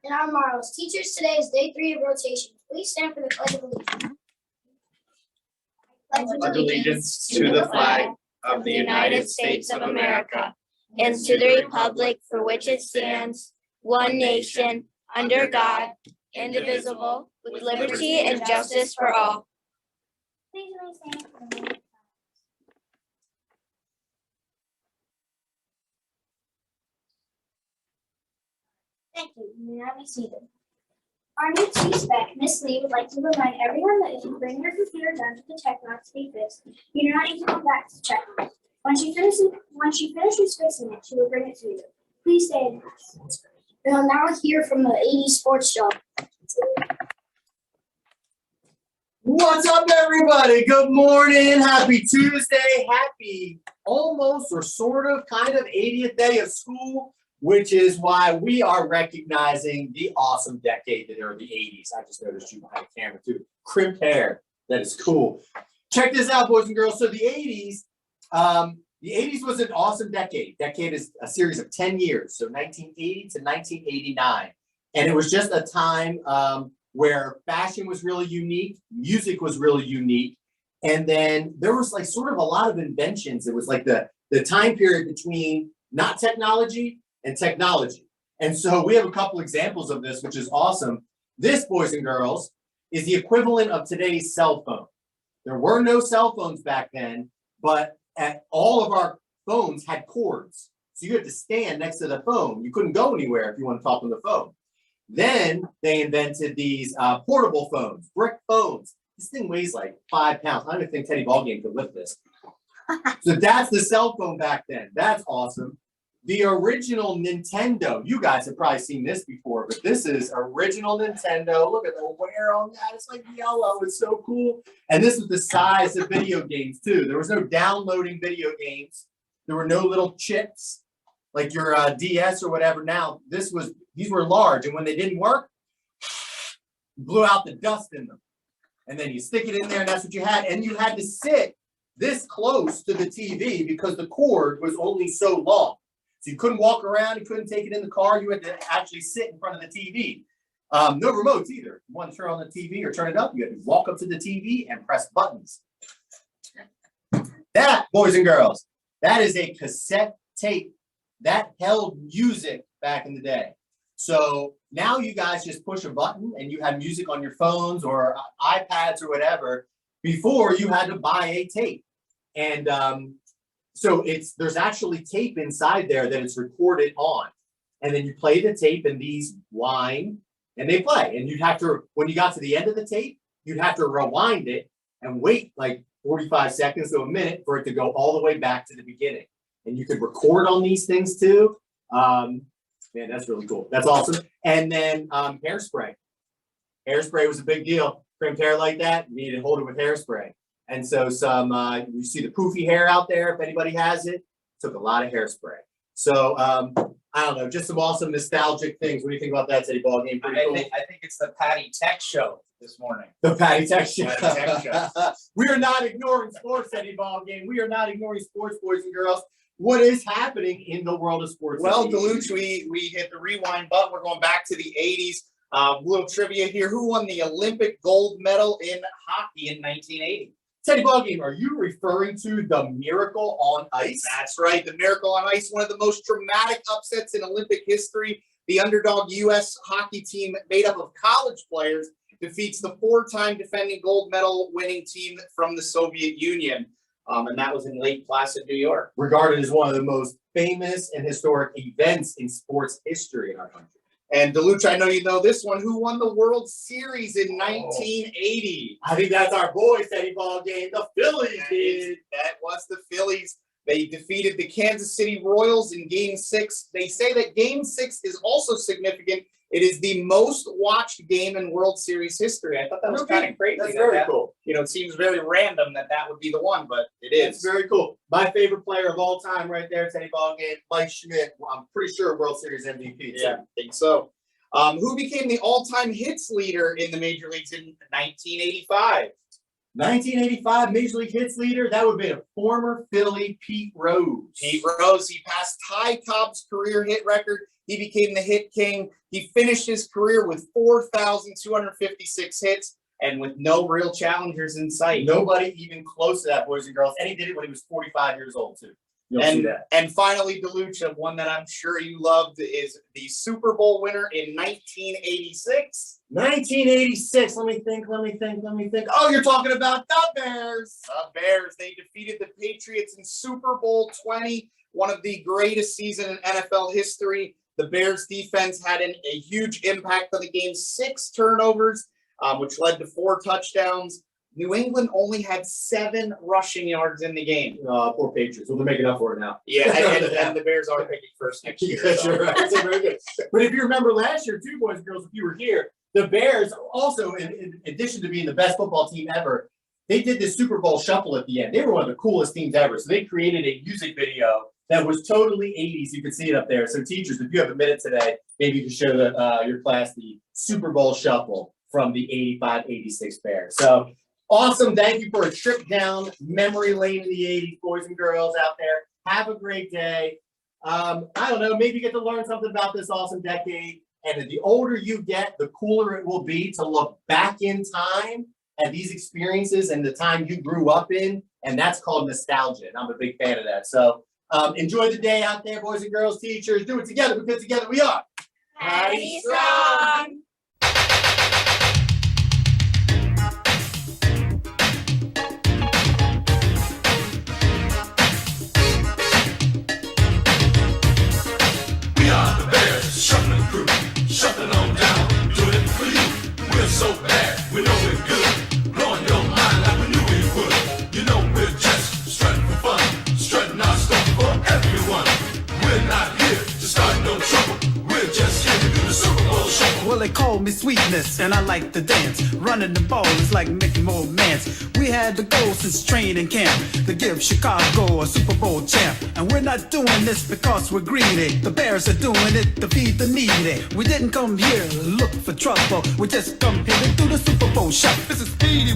And our morals. Teachers, today is day 3 of rotation. Please stand for the Pledge of Allegiance. Pledge allegiance to the flag of the United States of America and to the republic for which it stands, one nation, under God, indivisible, with liberty and justice for all. Please remain standing for the moment. Thank you. You may now be seated. Our new chief spec, Miss Lee, would like to remind everyone that if you bring your computer down to the tech box to be fixed, you do not need to come back to check on it. When she finishes fixing it, she will bring it to you. Please stay in class. We'll now hear from the 80s sports job. What's up, everybody? Good morning. Happy Tuesday. Happy almost or sort of kind of 80th day of school, which is why we are recognizing the awesome decade that are the 80s. I just noticed you behind the camera too. Crimped hair. That is cool. Check this out, boys and girls. So the 80s was an awesome decade. Decade is a series of 10 years. So 1980 to 1989. And it was just a time where fashion was really unique. Music was really unique. And then there was like sort of a lot of inventions. It was like the time period between not technology and technology. And so we have a couple examples of this, which is awesome. This, boys and girls, is the equivalent of today's cell phone. There were no cell phones back then, but all of our phones had cords. So you had to stand next to the phone. You couldn't go anywhere if you want to talk on the phone. Then they invented these portable phones, brick phones. This thing weighs like 5 pounds. I don't even think Teddy Ballgame could lift this. So that's the cell phone back then. That's awesome. The original Nintendo, you guys have probably seen this before, but this is original Nintendo. Look at the wear on that. It's like yellow. It's so cool. And this was the size of video games too. There was no downloading video games. There were no little chips like your DS or whatever. Now, these were large, and when they didn't work, you blew out the dust in them. And then you stick it in there, and that's what you had. And you had to sit this close to the TV because the cord was only so long. So you couldn't walk around, you couldn't take it in the car, you had to actually sit in front of the TV. No remotes either. If you want to turn on the TV or turn it up, you had to walk up to the TV and press buttons. That, boys and girls, that is a cassette tape. That held music back in the day. So now you guys just push a button and you have music on your phones or iPads or whatever. Before you had to buy a tape. And so there's actually tape inside there that it's recorded on. And then you play the tape and these whine and they play. And you'd have to, when you got to the end of the tape, you'd have to rewind it and wait like 45 seconds to a minute for it to go all the way back to the beginning. And you could record on these things too. Man, that's really cool. That's awesome. And then hairspray. Hairspray was a big deal. Crimped hair like that, you needed to hold it with hairspray. And so you see the poofy hair out there, if anybody has it, took a lot of hairspray. So I don't know, just some awesome nostalgic things. What do you think about that, Teddy Ballgame? Cool. I think it's the Patty Tech Show this morning. The Patty Tech Show. Patty Tech Show. We are not ignoring sports, Teddy Ballgame. We are not ignoring sports, boys and girls. What is happening in the world of sports? Well, Deluge, we hit the rewind button. We're going back to the 80s. Little trivia here. Who won the Olympic gold medal in hockey in 1980? Teddy Ballgame, are you referring to the Miracle on Ice? That's right. The Miracle on Ice, one of the most dramatic upsets in Olympic history. The underdog U.S. hockey team made up of college players defeats the 4-time defending gold medal winning team from the Soviet Union. And that was in Lake Placid, New York. Regarded as one of the most famous and historic events in sports history in our country. And Deluche, I know you know this one. Who won the World Series in 1980? I think that's our boys, Teddy Ballgame. The Phillies did. That was the Phillies. They defeated the Kansas City Royals in Game 6. They say that Game 6 is also significant. It is the most watched game in World Series history. I thought that was kind of crazy. That's very cool. You know, it seems very random that would be the one, but it is. It's very cool. My favorite player of all time right there, Teddy Ballgame, Mike Schmidt. I'm pretty sure World Series MVP too. Yeah, I think so. Who became the all-time hits leader in the major leagues in 1985? 1985 Major League hits leader, that would be a former Philly, Pete Rose. Pete Rose, he passed Ty Cobb's career hit record. He became the hit king. He finished his career with 4,256 hits and with no real challengers in sight. Nobody even close to that, boys and girls. And he did it when he was 45 years old, too. You'll see that. And finally, DeLucia, one that I'm sure you loved, is the Super Bowl winner in 1986. 1986. Let me think. Oh, you're talking about the Bears. The Bears, they defeated the Patriots in Super Bowl 20, one of the greatest seasons in NFL history. The Bears defense had a huge impact on the game, 6 turnovers, which led to 4 touchdowns. New England only had 7 rushing yards in the game. Poor Patriots. Well, they're making up for it now. Yeah, and the Bears are picking first next year. Yes, so. you're right. That's very good. But if you remember last year, too, boys and girls, if you were here, the Bears also, in addition to being the best football team ever, they did this Super Bowl shuffle at the end. They were one of the coolest teams ever. So they created a music video that was totally 80s. You can see it up there. So teachers, if you have a minute today, maybe you can show your class the Super Bowl shuffle from the 85-86 Bears. So awesome. Thank you for a trip down memory lane in the 80s, boys and girls out there. Have a great day. I don't know, maybe you get to learn something about this awesome decade. And the older you get, the cooler it will be to look back in time at these experiences and the time you grew up in. And that's called nostalgia. And I'm a big fan of that. So enjoy the day out there, boys and girls, teachers. Do it together because together we are Patty Strong. We are the Bears, shuffling crew, shuffling on down, doing it for you. We're so bad, we know we're good, blowing your mind like we knew we would. You know we're just strutting for fun, strutting our stuff for everyone. We're not here to start no trouble, we're just here to do the Super Bowl shuffle. Well, they call me Sweetness, and I like to dance. Running the ball is like making more mans. We had the goal since training camp to give Chicago a Super Bowl champ. And we're not doing this because we're greedy. The Bears are doing it to feed the needy. We didn't come here to look for trouble. We just come here to do the Super Bowl shot. This is 80.